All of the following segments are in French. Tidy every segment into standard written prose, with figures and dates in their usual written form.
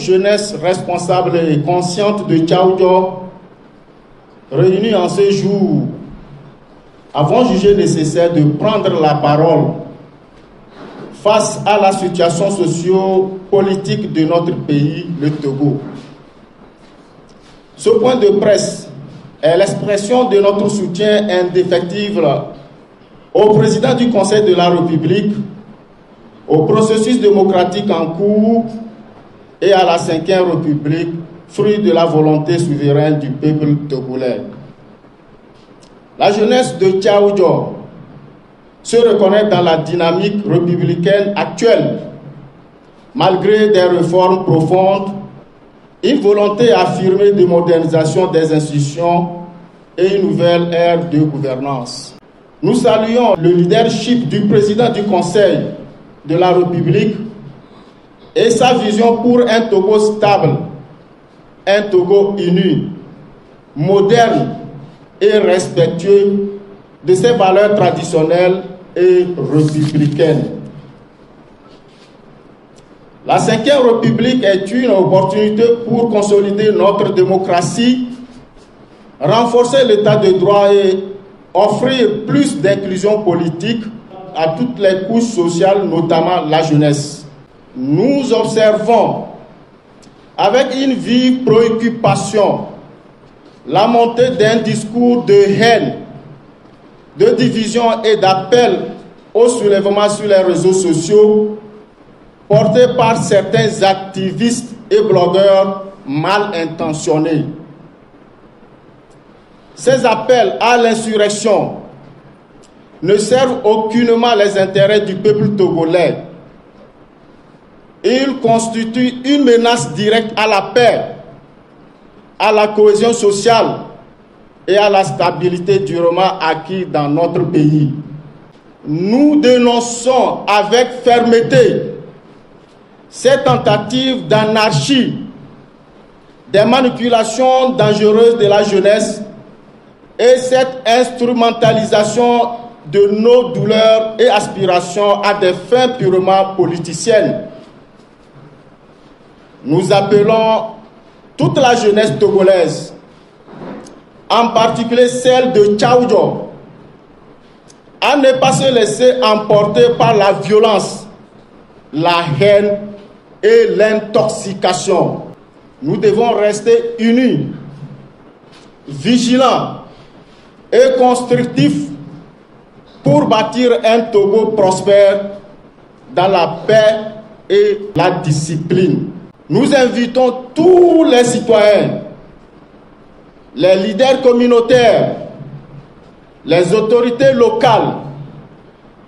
jeunesse responsable et consciente de Tchaoudjo, réunis en ce jour, avons jugé nécessaire de prendre la parole face à la situation socio-politique de notre pays, le Togo. Ce point de presse est l'expression de notre soutien indéfectible au président du Conseil de la République, au processus démocratique en cours et à la Ve République, fruit de la volonté souveraine du peuple togolais. La jeunesse de Tchaoudjo se reconnaît dans la dynamique républicaine actuelle, malgré des réformes profondes, une volonté affirmée de modernisation des institutions et une nouvelle ère de gouvernance. Nous saluons le leadership du président du Conseil de la République et sa vision pour un Togo stable, un Togo uni, moderne et respectueux de ses valeurs traditionnelles et républicaines. La Ve République est une opportunité pour consolider notre démocratie, renforcer l'état de droit et offrir plus d'inclusion politique à toutes les couches sociales, notamment la jeunesse. Nous observons avec une vive préoccupation la montée d'un discours de haine, de division et d'appel au soulèvement sur les réseaux sociaux porté par certains activistes et blogueurs mal intentionnés. Ces appels à l'insurrection ne servent aucunement les intérêts du peuple togolais. Ils constituent une menace directe à la paix, à la cohésion sociale et à la stabilité durement acquise dans notre pays. Nous dénonçons avec fermeté ces tentatives d'anarchie, des manipulations dangereuses de la jeunesse et cette instrumentalisation de nos douleurs et aspirations à des fins purement politiciennes. Nous appelons toute la jeunesse togolaise, en particulier celle de Tchaoudjo, à ne pas se laisser emporter par la violence, la haine et l'intoxication. Nous devons rester unis, vigilants et constructifs pour bâtir un Togo prospère dans la paix et la discipline. Nous invitons tous les citoyens, les leaders communautaires, les autorités locales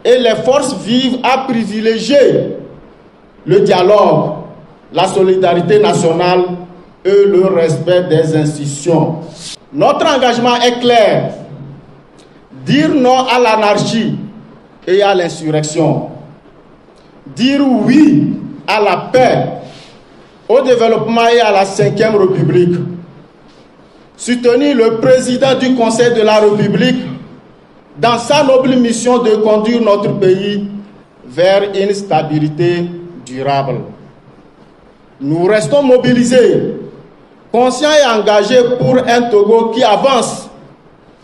et les forces vives à privilégier le dialogue, la solidarité nationale et le respect des institutions. Notre engagement est clair: dire non à l'anarchie et à l'insurrection, dire oui à la paix, au développement et à la Ve République, soutenir le président du Conseil de la République dans sa noble mission de conduire notre pays vers une stabilité durable. Nous restons mobilisés, conscients et engagés pour un Togo qui avance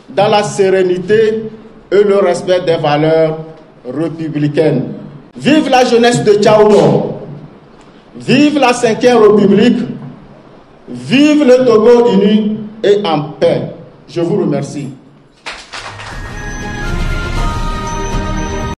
dans la sérénité et le respect des valeurs républicaines. Vive la jeunesse de Tchaoudjo! Vive la Ve République! Vive le Togo uni et en paix! Je vous remercie.